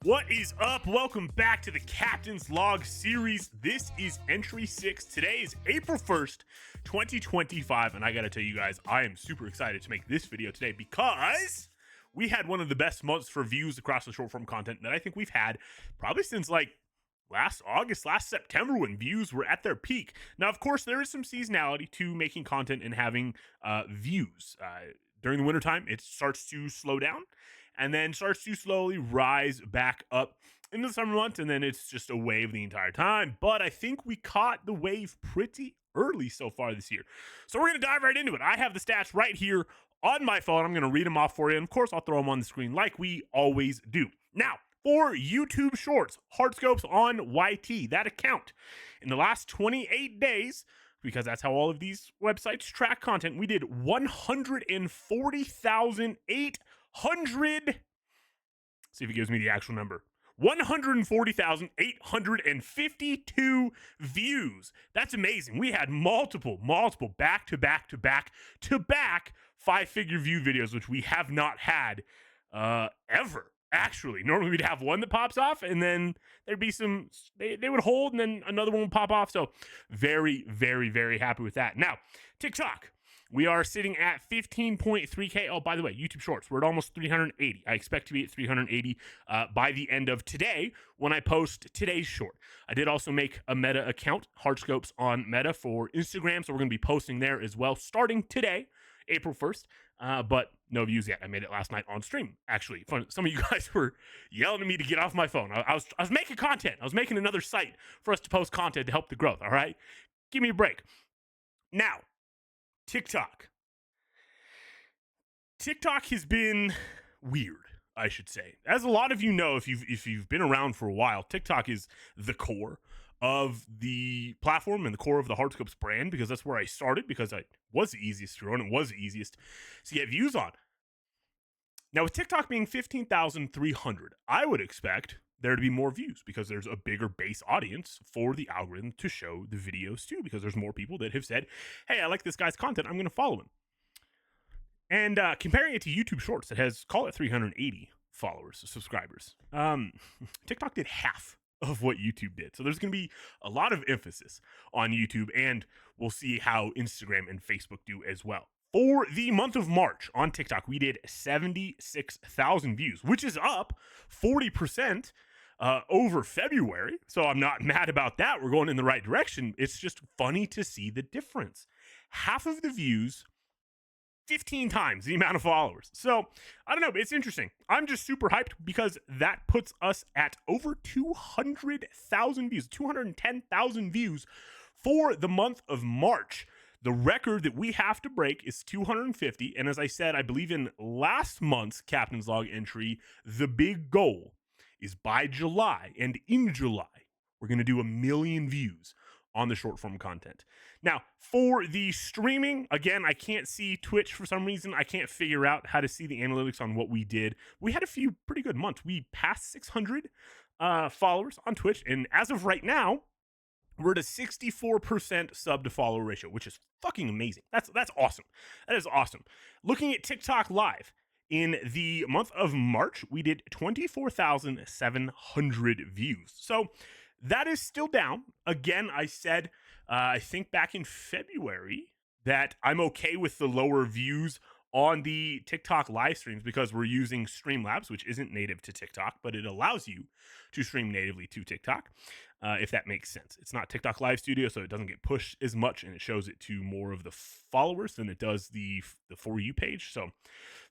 What is up? Welcome back to the Captain's Log series. This is entry 6. Today is April 1st, 2025, and I gotta tell you guys, I am super excited to make this video today because we had one of the best months for views across the short form content that I think we've had probably since like last August, last September, when views were at their peak. Now, of course, there is some seasonality to making content and having views. During the wintertime, it starts to slow down and then starts to slowly rise back up in the summer months, and then it's just a wave the entire time. But I think we caught the wave pretty early so far this year. So we're going to dive right into it. I have the stats right here on my phone. I'm going to read them off for you. And of course, I'll throw them on the screen like we always do. Now, for YouTube Shorts, Hardscopes on YT, that account, in the last 28 days, because that's how all of these websites track content, we did 140,800. See if it gives me the actual number. 140,852 views. That's amazing. We had multiple back 5-figure view videos, which we have not had ever. Actually, normally we'd have one that pops off and then there'd be some, they would hold and then another one would pop off. So very happy with that. Now, TikTok, we are sitting at 15.3K. Oh, by the way, YouTube Shorts, we're at almost 380. I expect to be at 380 by the end of today when I post today's short. I did also make a Meta account, Hardscopes on Meta, for Instagram. So we're going to be posting there as well starting today, April 1st. But no views yet. I made it last night on stream. Actually, fun. Some of you guys were yelling at me to get off my phone. I was making content. I was making another site for us to post content to help the growth. All right, give me a break. Now, TikTok has been weird, I should say. As a lot of you know, if you've been around for a while, TikTok is the core of the platform and the core of the Hardscopes brand, because that's where I started, because I was the easiest to run and was the easiest to get views on. Now, with TikTok being 15,300, I would expect there to be more views because there's a bigger base audience for the algorithm to show the videos to, because there's more people that have said, hey, I like this guy's content, I'm going to follow him. And comparing it to YouTube Shorts that has, call it 380 followers, subscribers, TikTok did half of what YouTube did. So there's going to be a lot of emphasis on YouTube, and we'll see how Instagram and Facebook do as well. For the month of March on TikTok, we did 76,000 views, which is up 40% over February. So I'm not mad about that. We're going in the right direction. It's just funny to see the difference. Half of the views, 15 times the amount of followers. So I don't know, it's interesting. I'm just super hyped because that puts us at over 200,000 views, 210,000 views for the month of March. The record that we have to break is 250. And as I said, I believe in last month's Captain's Log entry, the big goal is by July. And in July, we're going to do 1 million views on the short form content. Now, for the streaming, again, I can't see Twitch for some reason. I can't figure out how to see the analytics on what we did. We had a few pretty good months. We passed 600 followers on Twitch, and as of right now, we're at a 64% sub to follower ratio, which is fucking amazing. That's awesome. That is awesome. Looking at TikTok Live, in the month of March, we did 24,700 views. So that is still down. Again, I said, I think back in February, that I'm okay with the lower views on the TikTok live streams because we're using Streamlabs, which isn't native to TikTok, but it allows you to stream natively to TikTok, if that makes sense. It's not TikTok Live Studio, so it doesn't get pushed as much, and it shows it to more of the followers than it does the For You page. So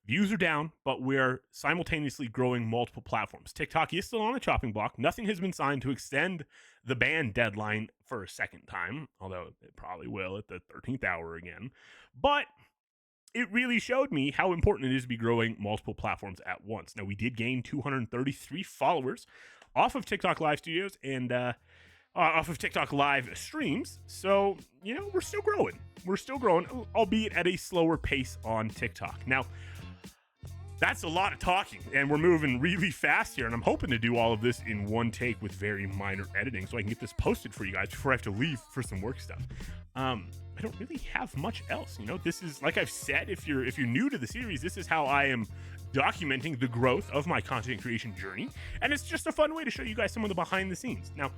views are down, but we're simultaneously growing multiple platforms. TikTok is still on the chopping block. Nothing has been signed to extend the ban deadline for a second time, although it probably will at the 13th hour again. But it really showed me how important it is to be growing multiple platforms at once. Now, we did gain 233 followers off of TikTok Live Studios and off of TikTok Live streams. So, you know, we're still growing. We're still growing, albeit at a slower pace on TikTok. Now, that's a lot of talking, and we're moving really fast here, and I'm hoping to do all of this in one take with very minor editing so I can get this posted for you guys before I have to leave for some work stuff. I don't really have much else. You know, this is, like I've said, if you're new to the series, this is how I am documenting the growth of my content creation journey, and it's just a fun way to show you guys some of the behind the scenes. Now,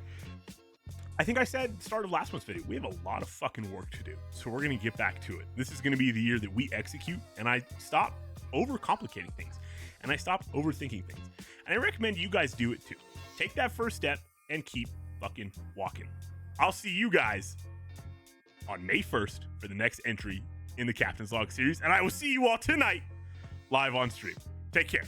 I think I said at the start of last month's video, we have a lot of fucking work to do, so we're gonna get back to it. This is gonna be the year that we execute, and I stop overcomplicating things, and I stop overthinking things, and I recommend you guys do it too. Take that first step and keep fucking walking. I'll see you guys on May 1st for the next entry in the Captain's Log series, and I will see you all tonight live on stream. Take care.